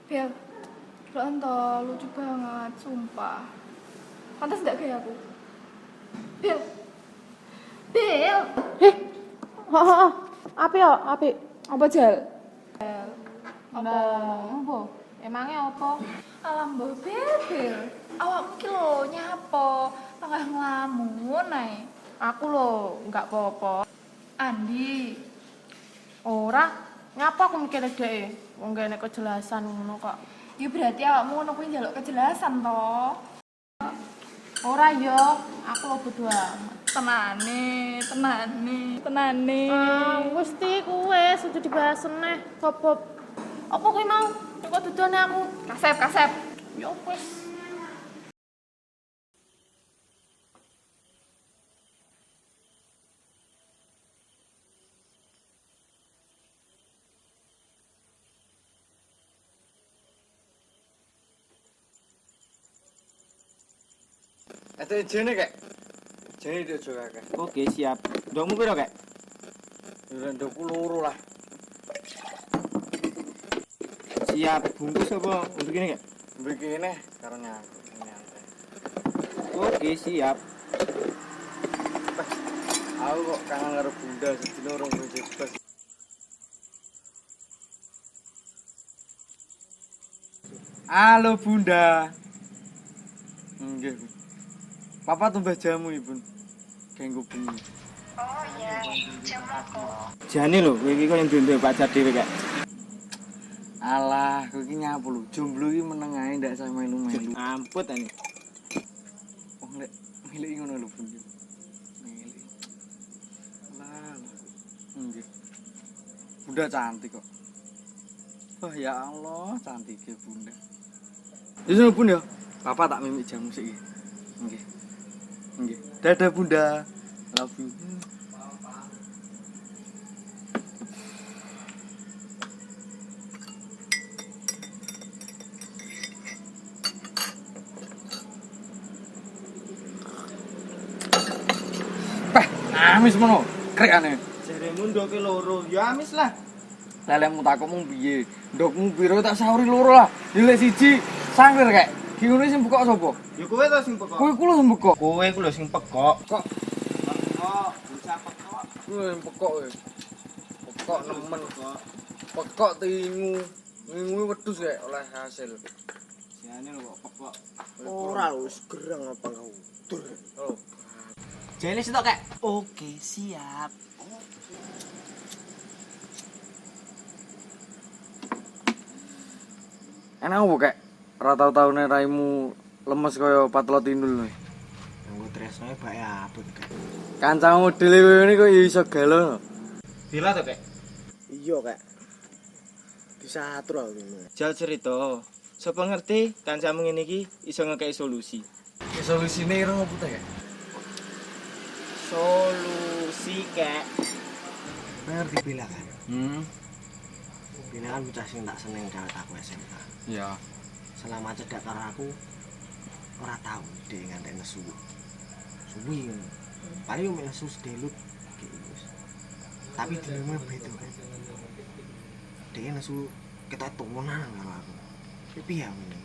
Bel, lo entah lucu banget, sumpah. Pantas nggak kayak aku? Bel, Bel. Oh, api ya, api. Apa Jal? Bel, apa? Apa? Emangnya apa? Alam mbah Bel. Awakmu ki lho nyapo, tengah ngelamun ae. Aku loh, nggak apa-apa. Andi, Ora, ngapa aku mikir dhek? Wong gak enek kejelasan ngono kok. ya berarti awakmu ngono kuwi njaluk kejelasan toh. Ora yo, aku lo bodo amat. Tenane. Gusti kuwe sudah dibahas meneh. Bob. Apa kuwi mau? Kok dudone aku? Kasep. Yo wis. Jene kek. Jene itu juga kek. Oke, siap. Ndokmu piro, Kak? Ya ndokku loro lah. Siap. Bungkus apa untuk ini, Kak? Begini karo nyantai. Oke, siap. Aku kok kangen karo Bunda sedina urung bebas. Halo Bunda. Nggih. Papa tumbas jamu Ibu. Kanggo bengi. Oh iya, jamu kok. Jane lho, kowe iki kok yang duwe pacar dhewe, Kak. Alah, kowe iki nyapu lho. Jomblo iki meneng ae ndak sampe melu-melu. Amput ane. Oh nek milik ngono lho Bunda. Milik. Lah. Nggih. Bunda cantik kok. Oh ya Allah, cantiknya Bunda. Ya Bun ya. Papa tak mimik jamu sik iki. Nggih. Nggih. Dadah Bunda. Love you. Amis mono, krek ane. Jaremu ndoke loro. Ya amis lah. Lelemu takokmu piye? Ndokmu piro tak sauri loro lah. Dilek siji sangrir kek. Ki ngono sing buka sapa? Ya kowe to sing pekok. Kowe ku lho sing buka. Kowe ku lho sing pekok. Kok Pekok, bocah pekok. kowe sing pekok kowe. Pekok nemen kok. Pekok tingu. Ngingu wedhus kek oleh hasil. Jane lho kok pekok. Ora wis gerang apa kau. Dur. Oh. Jane sitok, Kak. Oke, siap. Enak opo kek? Ora tau-taune raimu lemes kaya patlot tindul. Nggo tresnoe bae abot, Kak. Kancamu modele kowe ngene kok iso galo. Bila to, Kak? Iya, Kak. Disatur aku ini. Jal cerita. Sapa ngerti kancamu ngene iki iso ngekeki solusi. Ya solusine ireng opo ta kek? Solusi, Kak. Ngerti Bila kan? Bila kan bocah sing tak seneng karo aku SMA. Ya. Selama cedak karo aku ora tau dhek ngantek nesu. Suwi ngono. Paling yo nesu sedelut gitu. Tapi dileme beda kan. Dhek nesu ketok tuwonan karo aku. Piye ya ngene?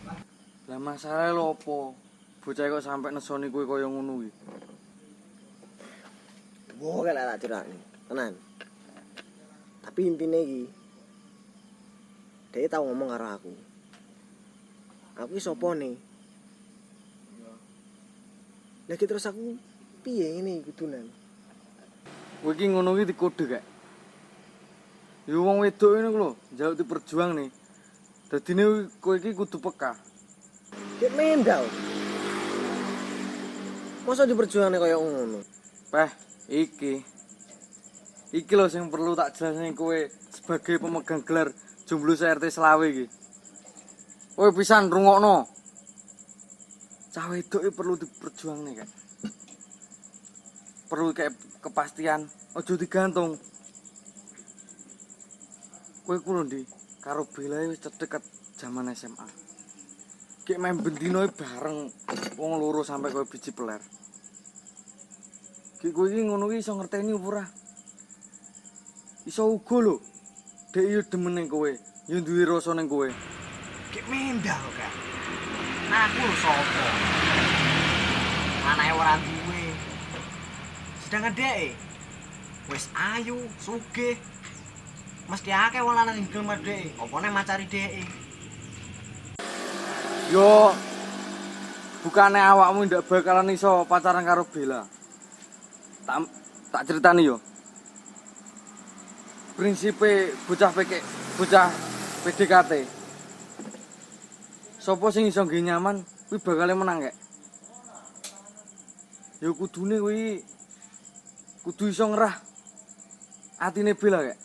Lah masalah lho opo? Bocah kok sampe nesoni kowe kaya ngono iki. Wo kan tak cerakne. Tenan. Tapi intine iki dhek tau ngomong karo aku. Aku iki sapa nih? Lagi terus aku piye ngene kudunan? Kowe iki ngono iki dikode kek. Ya wong wedok ngene ku lho, njaluk diperjuang nih. Dadine kowe iki kudu peka. Dek mendal. Masa diperjuangane kaya ngono? Iki. Iki lho sing perlu tak jelasne kowe sebagai pemegang gelar jomblo RT Selawe iki. Kowe pisan rungokno. Cah wedok iki perlu diperjuangne kek. Perlu kayak kepastian, aja digantung. Kowe ku lho Ndi, karo Bella wis cedek zaman SMA. Kayak main bendino bareng wong loro sampai kowe biji peler. Ki kowe iki ngono iki iso ngerteni opo ora? Iso uga lho. Dek yo demen ning kowe, yo duwe rasa ning kowe. Kayak mendal kan. Aku lho sapa? Anake ora duwe. Sedangkan dhek wis ayu, sugih. Mesti akeh wong lanang sing gelem dhek. Opone macari dhek. Yo bukannya awakmu ndak bakalan iso pacaran karo Bella. Tak ceritani yo. Prinsipe bocah PDKT. Sopo sing iso nggih nyaman kuwi bakal menang kek. Yo kudune kuwi kudu iso ngerah atine Bella kek.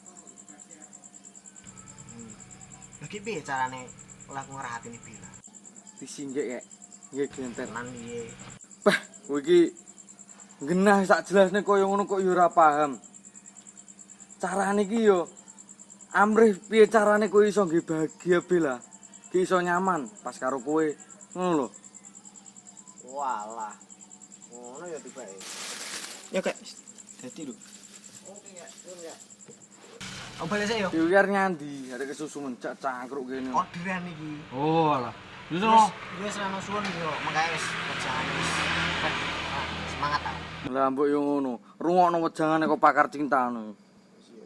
Lha ki piye carane laku ngerah atine Bella? Disinggek kek. Nggih genter. Tenan piye? Bah, kowe iki genah sak jelasne kaya ngono kok yo ora paham. Carane iki yo amrih piye carane kowe iso nggih bahagia Bella. Ki iso nyaman pas karo kowe. Ngono lho. Walah. Ngono ya tibake. Ya kak, dadi lho. Oke ya, ya. Oh balik sik yo. Yo ki arep nyandi, arek kesusu mencak cangkruk kene. Orderan iki. Oh alah. Wis Wis rano suwun yo, mengkae wis kerjaan wis. Semangat ta. lah mbok yo ngono. Rungokno wejangane kok pakar cinta ngono.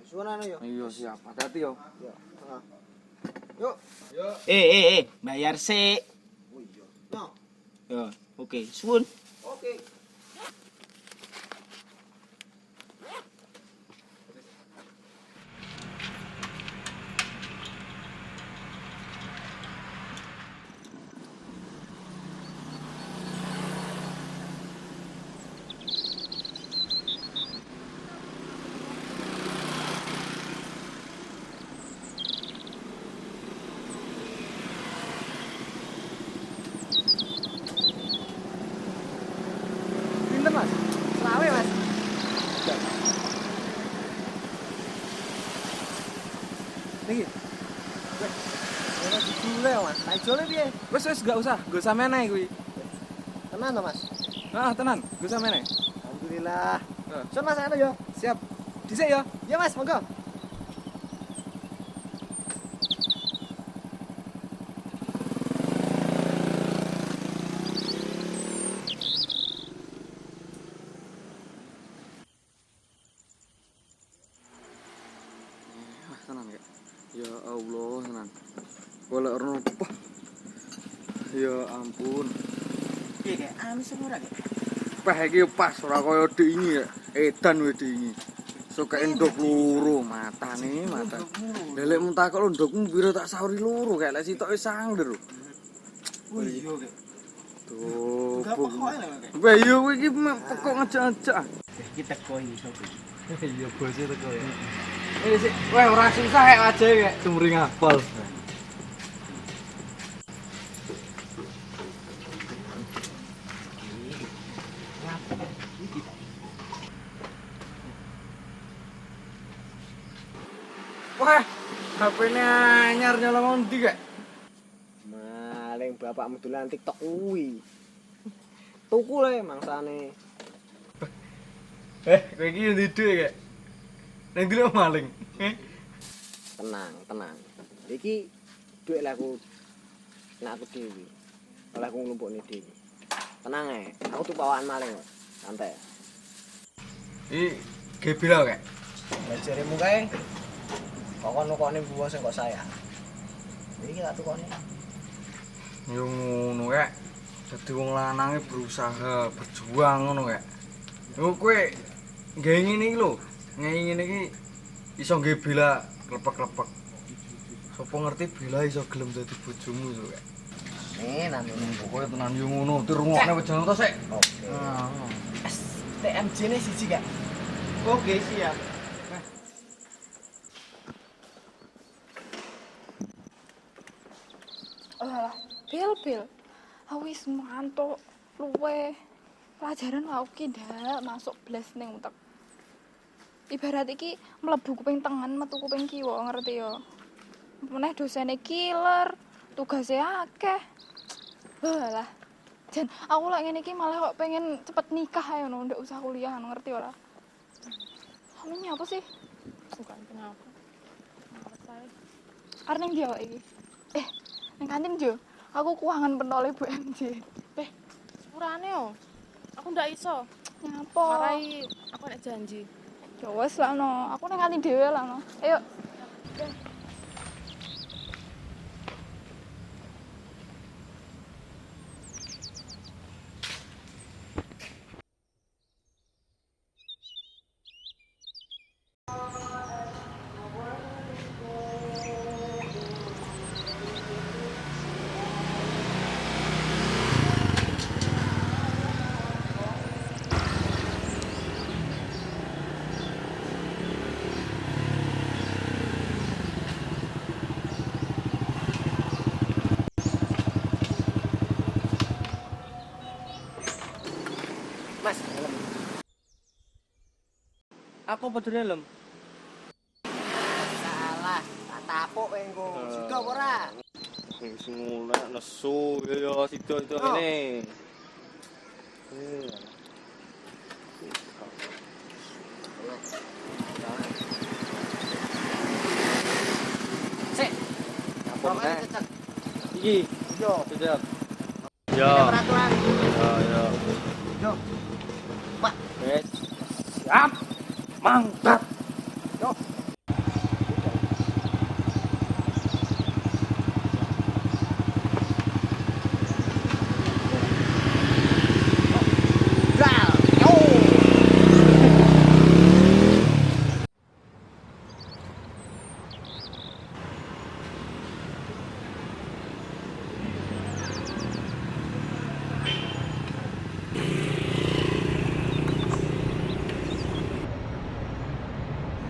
Suwun anu yo. Iya siap. Hati-hati yo. Yo. Yuk. Bayar sik. Oh iya. No. Ya, oke, suwun. Oke. Pinten Mas? Selawe, Mas. Niki. Ora didule, Mas. Tak jole piye? Wis gak usah meneh kuwi. Tenan to, Mas? Heeh, tenan, gak usah meneh. Alhamdulillah. Heeh. Sun Mas anu yo. Siap. Dhisik ya. Ya, Mas, monggo. Tenan kek. Ya Allah, tenan. Golek rono pah. Ya ampun. Piye kek? Amis ora kek? Pah iki pas ora kaya dingi kek. Edan wae dingi. Sok endok loro matane, mata. Lelek muntak kok ndokmu piro tak sauri loro kek lek sitoke sangger. Oh iya kek. Tuh. Enggak pokoke lho kek. Wah iya kowe iki pokok ngejak-ngejak. Kita koi sapa? Iya, bose teko ya. Sik, weh ora susah kek aja kek sumring apel. Wah, HP-ne anyar nyolong ndi kek? Maling bapakmu dolan TikTok kuwi. Tuku le mangsane. Kowe iki ndi dhuwit kek? Nek ndelok maling. Tenang. Iki dhuwit aku nek aku dhewe. Oleh aku nglumpukne dhewe. Tenang ae. Aku tuh bawaan maling kok. Santai. Iki gebila kek. Bajaremu kae. Kok nukone buah sing kok sayang. Iki tak tukone. Yo ngono kek. Dadi wong lanange berusaha, berjuang ngono kek. Yo kowe nggae ngene iki lho. Nggae ngene iki iso nggae Bella klepek-klepek. Sopo ngerti Bella iso gelem dadi bojomu to kek. Nanti. Pokoke tenan yo ngono, dirungokne wejangan to sik. Oke. Nah. TMJ-ne siji gak? Oke, siap. Alah, Bil. Aku wis ngantuk luwe. Pelajaran aku ki ndak masuk blas ning utek. Ibarat iki mlebu kuping tengen metu kuping kiwa, ngerti ya. Meneh dosene killer, tugase akeh. Alah. Jan, aku lek ngene iki malah kok pengen cepet nikah ae ngono, ndak usah kuliah, ngerti ora? Kamu ini apa sih? Bukan kenapa. Apa saya? Arep ning ndi awake iki? Nang kantin Jo. Aku kuangan pentole Bu MJ. Sepurane yo. Aku ndak iso. Nyapa? Marai aku nek janji. Ya wis lah no. Aku nang kantin dhewe lah no. Ayo. Mas, Aku padha helm. salah. Tak tapuk engko. Sida apa ora? Wis ngono nesu ya sido itu Oh. ngene. Sik. Apa Rokane meneh? cecek. Iki. Yo. Sedap. Ini Ya. peraturan. Ya. Yo. Pak, Wes. Siap. Mantap. yo. Gal. Yo.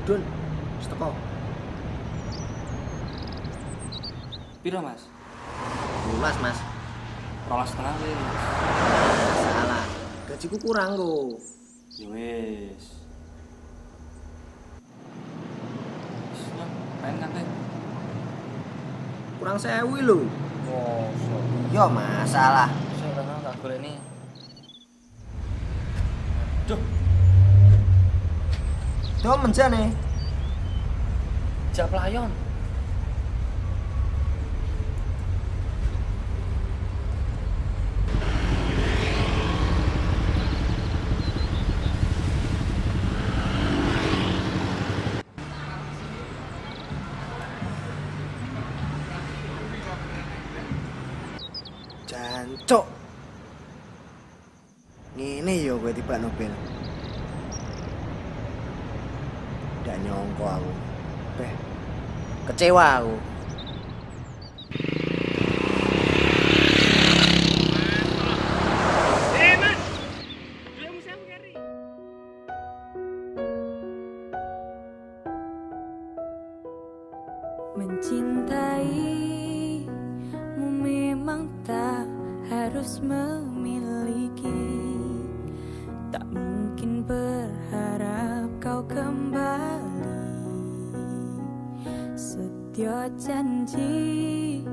Dun, wis teko. Piro, Mas? 12, Mas. 12,5 wis. Salah. Gajiku kurang kok. Ya wis. Wis, yo, pengen ngantek. Kurang 1000 lho. Mosok. Yo masalah. Sing rono tak goleni. Duh, Tuh menjane. jak pelayon. Jancuk. Ngene yo kowe tiba Nobel. Ndak nyongko aku. Beh. Kecewa aku. Mencintaimu memang tak harus memiliki. Tak mungkin berharap kau kembali. Setyo janji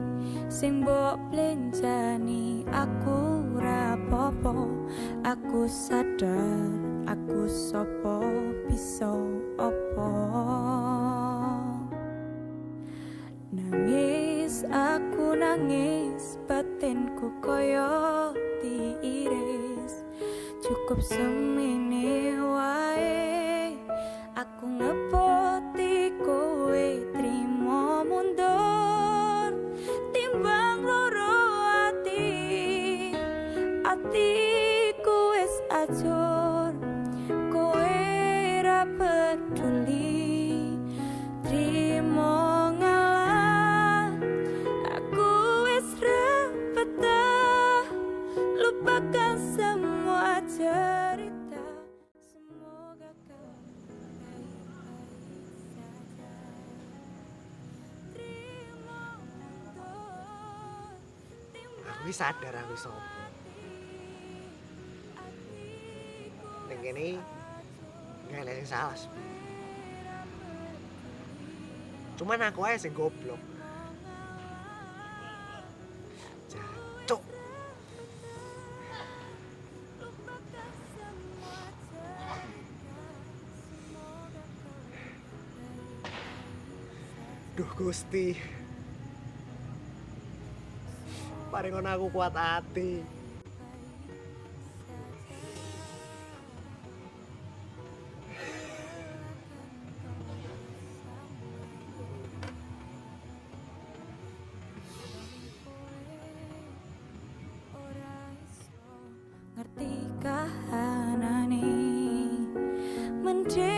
sing mbok plenjani aku rapopo. Aku sadar aku sopo bisa opo. Nangis aku nangis batinku koyo diiris. Cukup semene wae aku ngepoti kowe trimo mundur timbang loro atiku wis ajur kowe ra peduli trimo ngalah aku wis ra betah lupakan semua cerita semoga kau baik-baik saja trimo mundur Aku wis sadar aku sopo. Ning kene gak ada yang salah. Cuman aku aja sing goblok. Jancuk. Duh Gusti. Paringon aku kuat hati. Ngerti kahanane mendhe